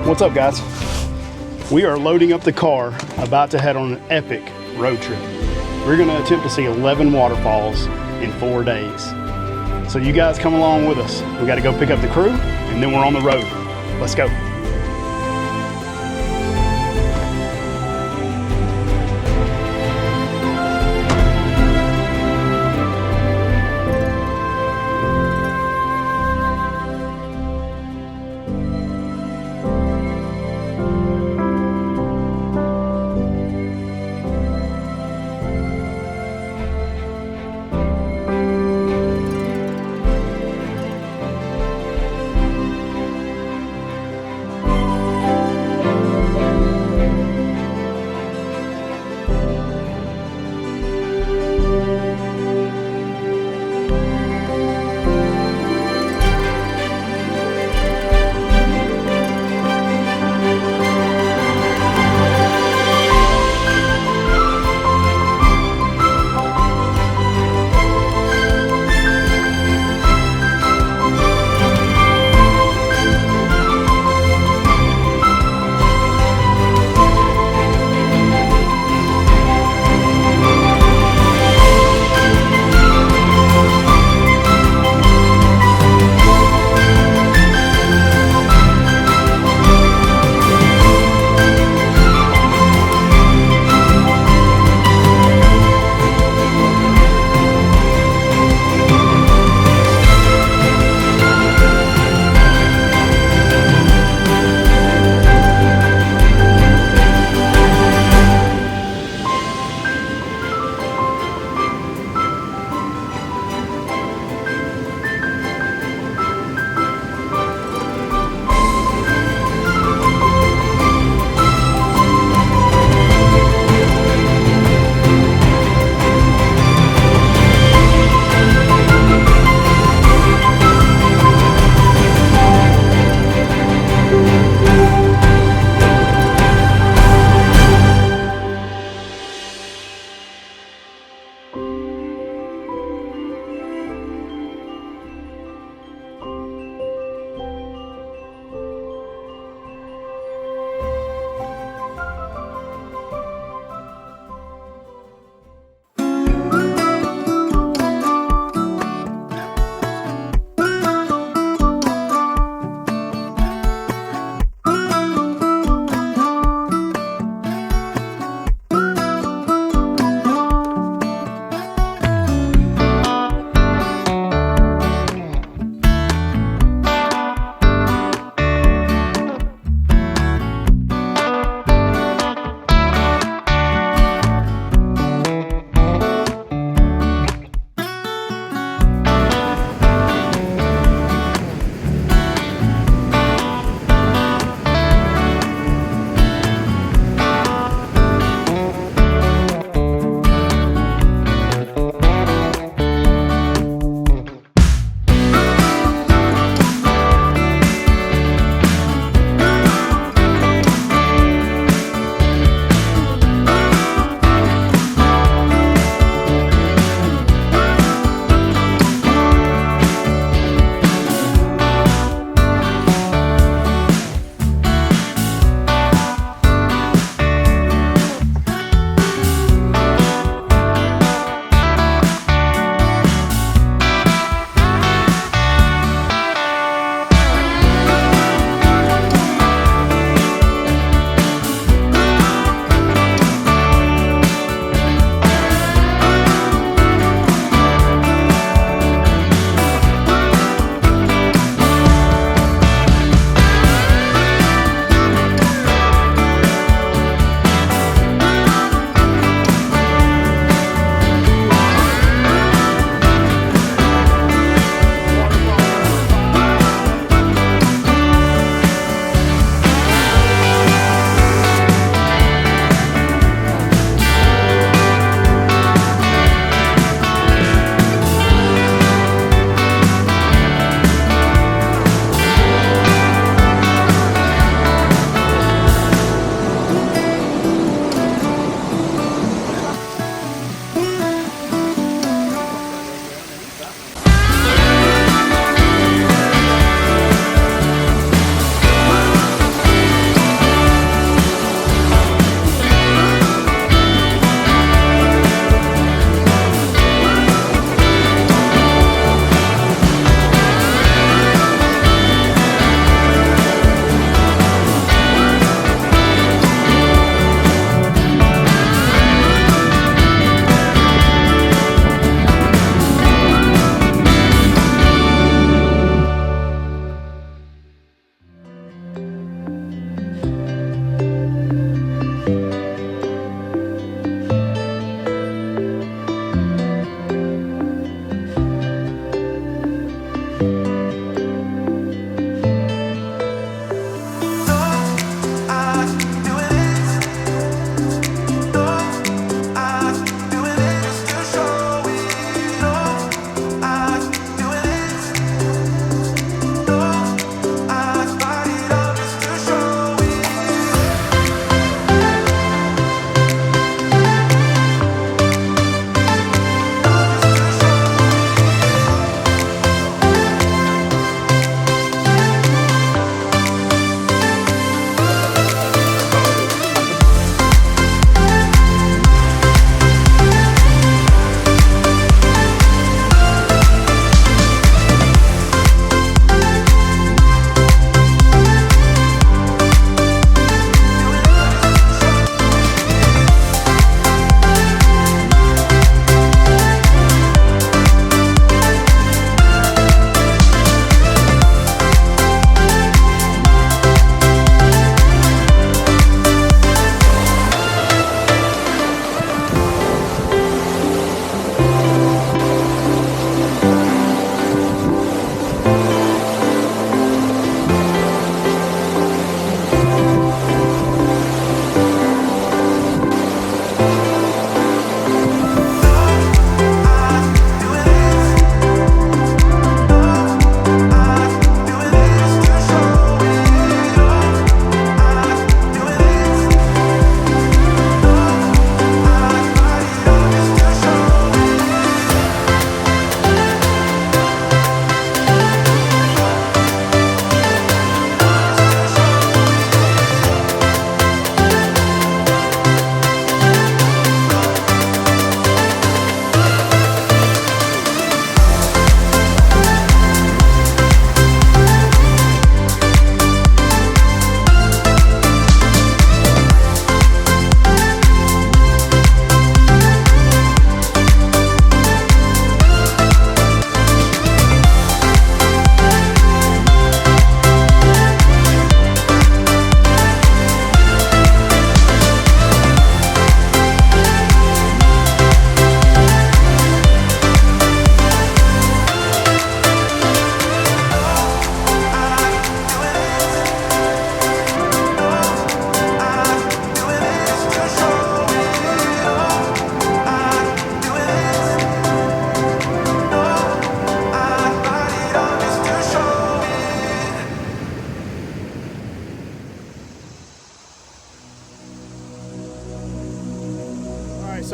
What's up, guys? We are loading up the car, about to head on an epic road trip. We're gonna attempt to see 11 waterfalls in 4 days. So you guys come along with us. We gotta go pick up the crew, and then we're on the road. Let's go.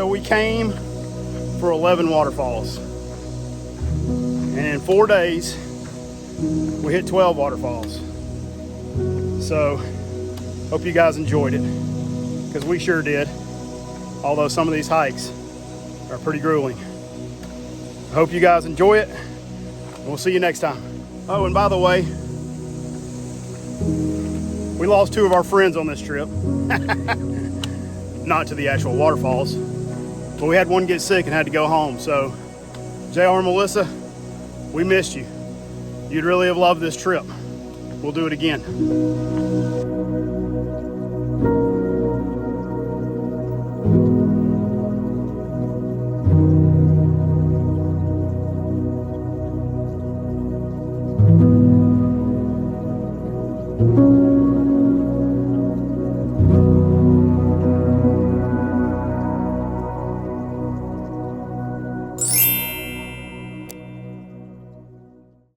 So we came for 11 waterfalls. And in 4 days, we hit 12 waterfalls. So, hope you guys enjoyed it, because we sure did. Although some of these hikes are pretty grueling. I hope you guys enjoy it. We'll see you next time. Oh, and by the way, we lost 2 of our friends on this trip. Not to the actual waterfalls, but we had one get sick and had to go home. So, JR and Melissa, we missed you. You'd really have loved this trip. We'll do it again. Thank you.